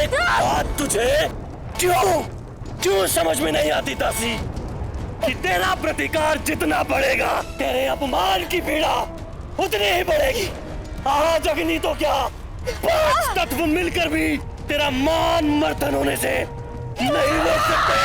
एक बात तुझे क्यों क्यों समझ में नहीं आती दासी कि तेरा प्रतिकार जितना बढ़ेगा तेरे अपमान की पीड़ा उतनी ही बढ़ेगी। आज अग्नि तो क्या 5 तत्व मिलकर भी तेरा मान मर्दन होने से नहीं रोक सकते।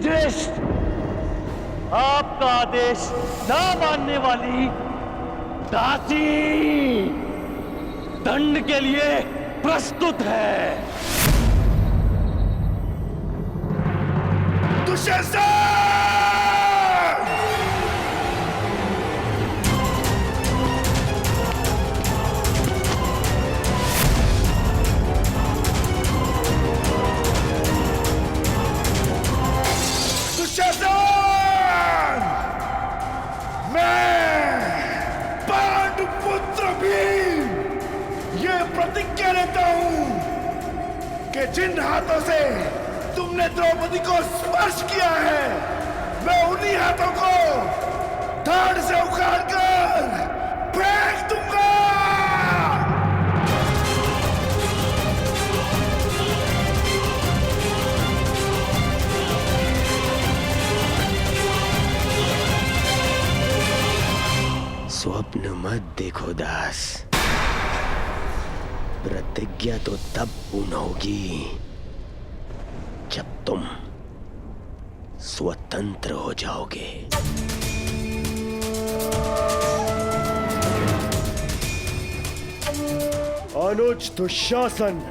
युधिष्ठिर, आपका आदेश ना मानने वाली दासी दंड के लिए प्रस्तुत है। दुशासन! प्रतिज्ञा लेता हूं कि जिन हाथों से तुमने द्रौपदी को स्पर्श किया है, मैं उन्हीं हाथों को धड़ से उखाड़कर फेंक दूंगा। स्वप्न मत देखो दास, प्रतिज्ञा तो तब पूर्ण होगी जब तुम स्वतंत्र हो जाओगे। अनुज दुशासन,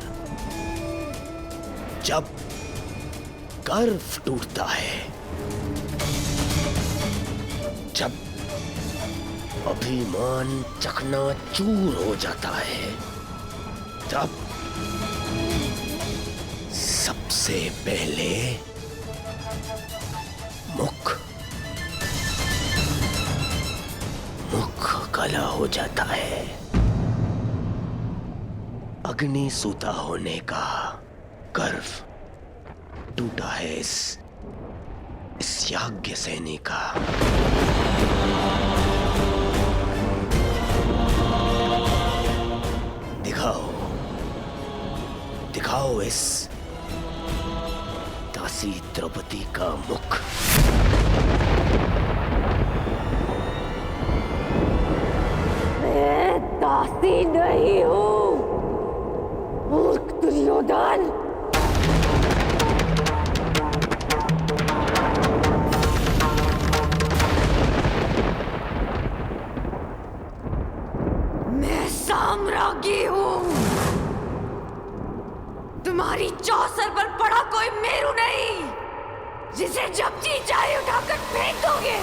जब गर्व टूटता है, जब अभिमान चकनाचूर हो जाता है, तब सबसे पहले मुख काला हो जाता है। अग्नि सूता होने का गर्व टूटा है इस याज्ञ सैनी का। दिखाओ इस दासी द्रौपदी का मुख। मैं दासी नहीं हूं, मूर्ख दुर्योधन। मैं साम्राज्ञी हूं। तुम्हारी चौसर पर पड़ा कोई मेरू नहीं, जिसे जब जी चाहे उठाकर फेंक दोगे।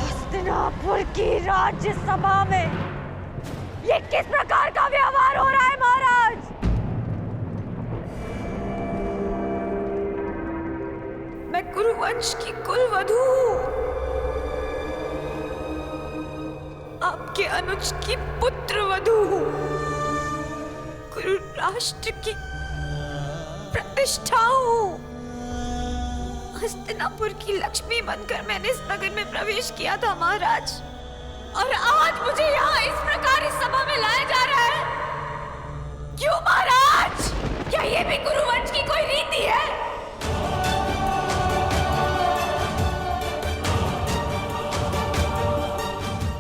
हस्तिनापुर की राज्यसभा में ये किस प्रकार का व्यवहार हो रहा है महाराज? मैं कुरुवंश की कुलवधू हूं, आपके अनुज की पुत्रवधू हूं, कुरु राष्ट्र की प्रतिष्ठा हूं। हस्तिनापुर की लक्ष्मी बनकर मैंने इस नगर में प्रवेश किया था महाराज, और आज मुझे यहाँ इस प्रकार इस सभा में लाया जा रहा है। क्यों महाराज? क्या ये भी कुरुवंश की कोई रीति है?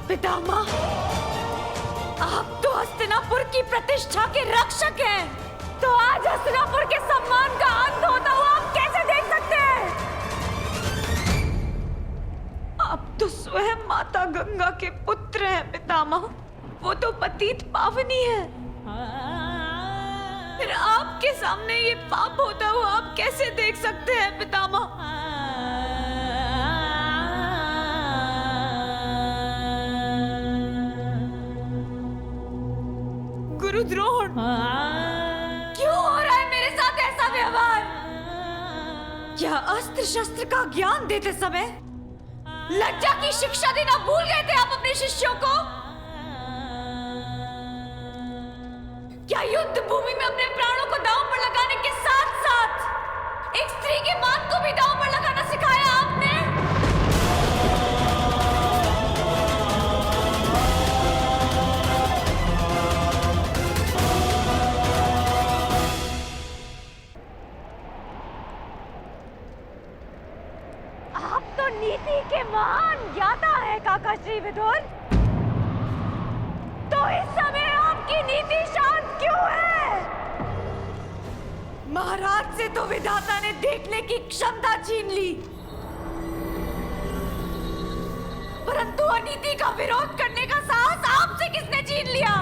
पितामह, आप तो हस्तिनापुर की प्रतिष्ठा के रक्षक हैं, तो आज हस्तिनापुर के सम्मान का अंत होता हुआ आप कैसे देख सकते हैं? आप तो स्वयं माता गंगा के पुत्र हैं पितामह, वो तो पतित पावनी है। फिर आपके सामने ये पाप होता हुआ आप कैसे देख सकते हैं पितामह? गुरुद्रोण, क्यों हो रहा है मेरे साथ ऐसा व्यवहार? क्या अस्त्र शस्त्र का ज्ञान देते समय लज्जा की शिक्षा देना भूल गए थे आप अपने शिष्यों को? क्या युद्ध भूमि में अपने प्राणों को दांव पर लगाने के साथ साथ एक स्त्री के मान को भी दांव पर लगाना सिखाया आपने? महान ज्ञाता है काका श्री विदुर, तो इस समय आपकी नीति शांत क्यों है? महाराज से तो विधाता ने देखने की क्षमता छीन ली, परंतु अनीति का विरोध करने का साहस आपसे किसने छीन लिया?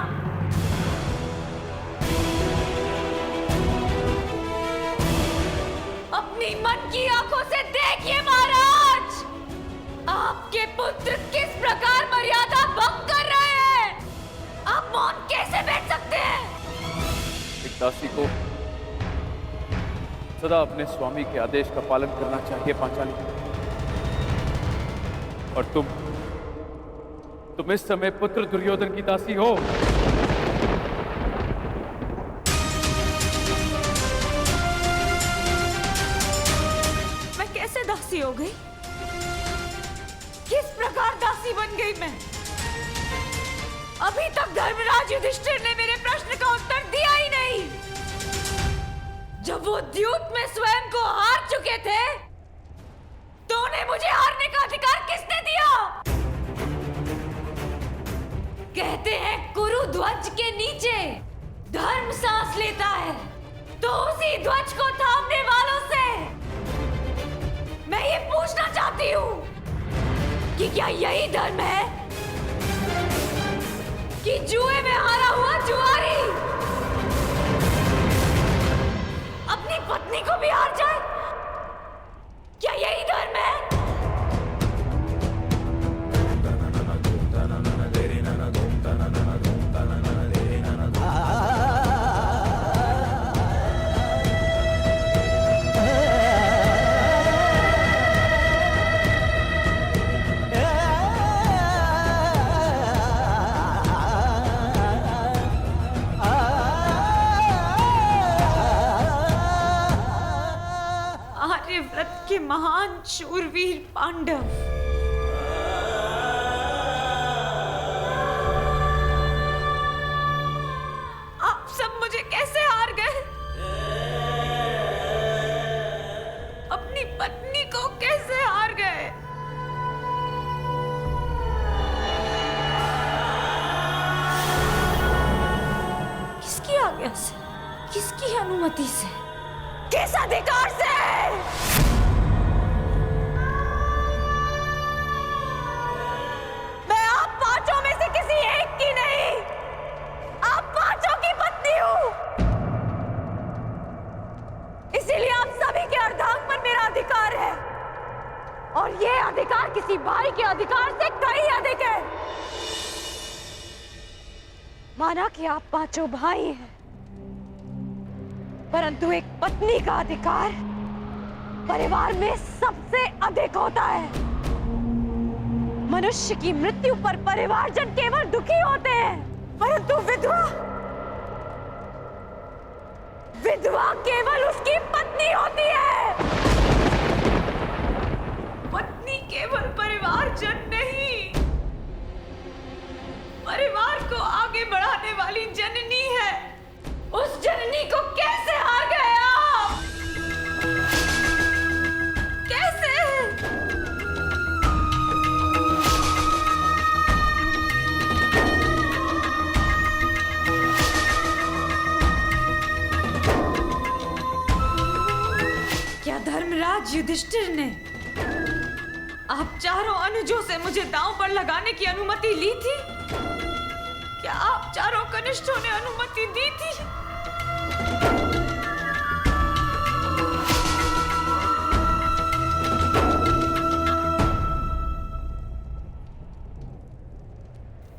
अपनी मन की आंखों से देखिए महाराज, आपके पुत्र किस प्रकार मर्यादा भंग कर रहे हैं। आप मौन कैसे बैठ सकते हैं? एक दासी को सदा अपने स्वामी के आदेश का पालन करना चाहिए पांचाली, और तुम इस समय पुत्र दुर्योधन की दासी हो। मैं कैसे दासी हो गई? किस प्रकार दासी बन गई मैं? अभी तक धर्मराज युधिष्ठिर ने मेरे प्रश्न का उत्तर दिया ही नहीं। जब वो द्यूत में स्वयं को हार चुके थे, तो उन्हें मुझे हारने का अधिकार किसने दिया? कहते हैं कुरु ध्वज के नीचे धर्म सांस लेता है, तो उसी ध्वज को थामने वालों से मैं ये पूछना चाहती हूँ कि क्या यही धर्म है कि जुए में हारा हुआ जुआरी अपनी पत्नी को भी हार जाए? क्या यही धर्म है? आर्यव्रत के महान शूरवीर पांडव, आप सब मुझे कैसे हार गए? अपनी पत्नी को कैसे हार गए? किसकी आज्ञा से, किसकी अनुमति से, किस अधिकार से? मैं आप पांचों में से किसी एक की नहीं, आप पांचों की पत्नी हूं। इसीलिए आप सभी के अर्धांग पर मेरा अधिकार है, और ये अधिकार किसी भाई के अधिकार से कहीं अधिक है। माना कि आप पांचों भाई हैं, परंतु एक पत्नी का अधिकार परिवार में सबसे अधिक होता है। मनुष्य की मृत्यु पर परिवारजन केवल दुखी होते हैं, परंतु विधवा केवल उसकी पत्नी होती है। पत्नी केवल परिवारजन नहीं, परिवार को आगे बढ़ाने वाली जननी है। उस जननी को कैसे हार गए आप? कैसे? क्या धर्मराज युधिष्ठिर ने आप चारों अनुजों से मुझे दांव पर लगाने की अनुमति ली थी? क्या आप चारों कनिष्ठों ने अनुमति दी थी?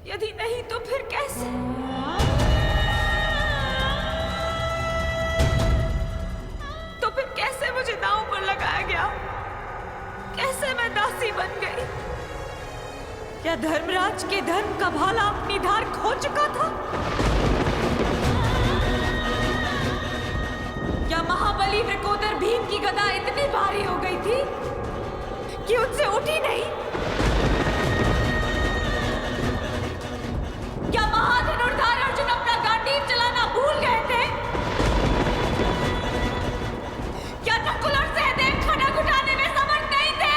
यदि नहीं तो फिर कैसे? तो फिर कैसे मुझे दांव पर लगाया गया? कैसे मैं दासी बन गई? क्या धर्मराज के धर्म का भाला अपनी धार खो चुका था? क्या महाबली वृकोदर भीम की गदा इतनी भारी हो गई थी कि उनसे उठी नहीं? क्या महाधनुर्धार अर्जुन अपना गांडीव चलाना भूल गए थे? क्या नकुल और सहदेव खड़ग उठाने में समर्थ नहीं थे?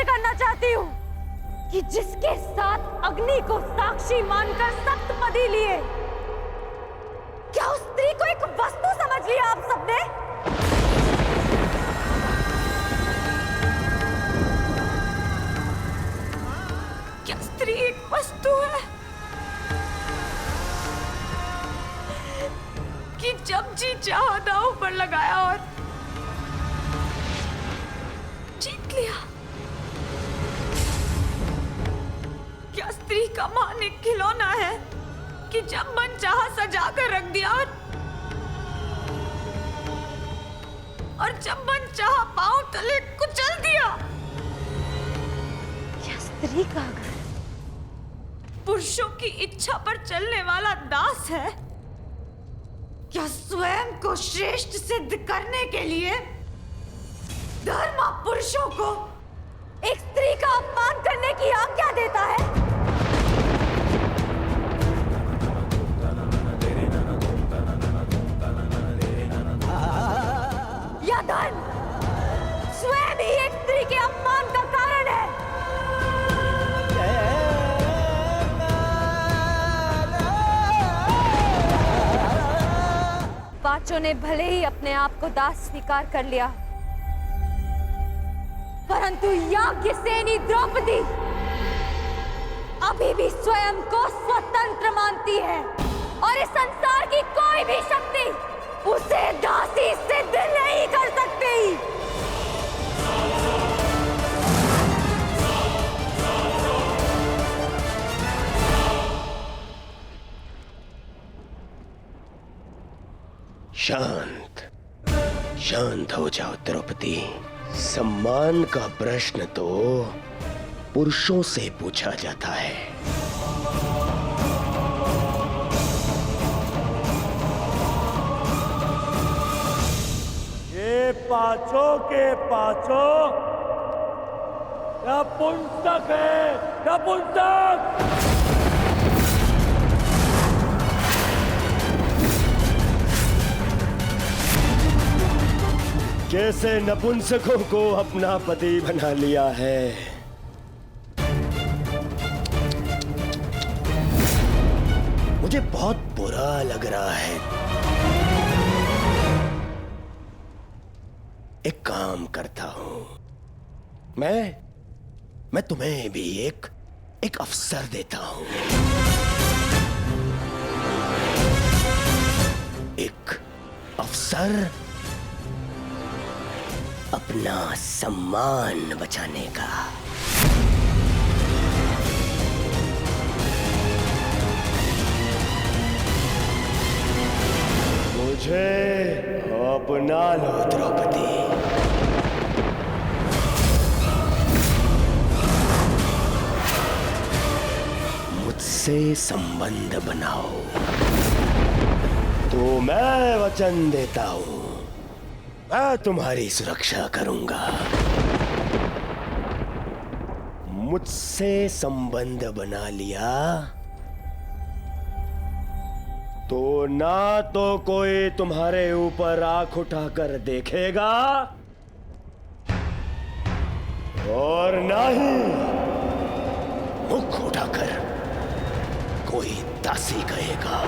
करना चाहती हूँ कि जिसके साथ अग्नि को साक्षी मानकर सप्तपदी लिए, क्या उस स्त्री को एक वस्तु समझ लिया आप सबने? क्या स्त्री एक वस्तु है कि जब जी चाहा दांव पर लगाया और जीत लिया? क्या स्त्री का मान एक खिलौना है कि जब मन चाहा सजा कर रख दिया और जब मन चाहा पांव तले कुचल दिया? क्या स्त्री का घर पुरुषों की इच्छा पर चलने वाला दास है? क्या स्वयं को श्रेष्ठ सिद्ध करने के लिए धर्म पुरुषों को एक स्त्री का अपमान करने की आज्ञा देता है? या धन स्वयं ही एक स्त्री के अपमान का कारण है? पांचों ने भले ही अपने आप को दास स्वीकार कर लिया, परंतु याज्ञसेनी द्रौपदी अभी भी स्वयं को स्वतंत्र मानती है और इस संसार की कोई भी शक्ति उसे दासी सिद्ध नहीं कर सकती। शांत शांत हो जाओ द्रौपदी। सम्मान का प्रश्न तो पुरुषों से पूछा जाता है। ये पांचों के पांचों नपुंसक है, नपुंसक। जैसे नपुंसकों को अपना पति बना लिया है, मुझे बहुत बुरा लग रहा है। एक काम करता हूं, मैं तुम्हें भी एक अवसर देता हूं। एक अवसर अपना सम्मान बचाने का। मुझे अपना लो द्रौपदी। मुझसे संबंध बनाओ तो मैं वचन देता हूं, मैं तुम्हारी सुरक्षा करूंगा। मुझसे संबंध बना लिया तो ना तो कोई तुम्हारे ऊपर आंख उठाकर देखेगा और ना ही मुख उठाकर कोई दासी कहेगा।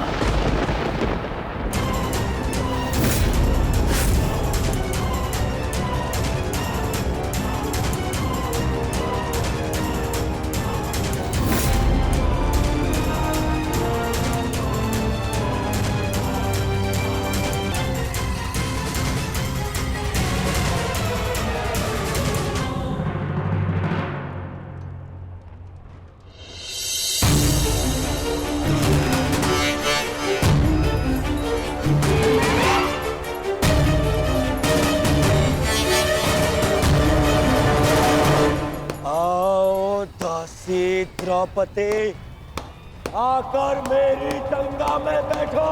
द्रौपदी आकर मेरी जंगा में बैठो।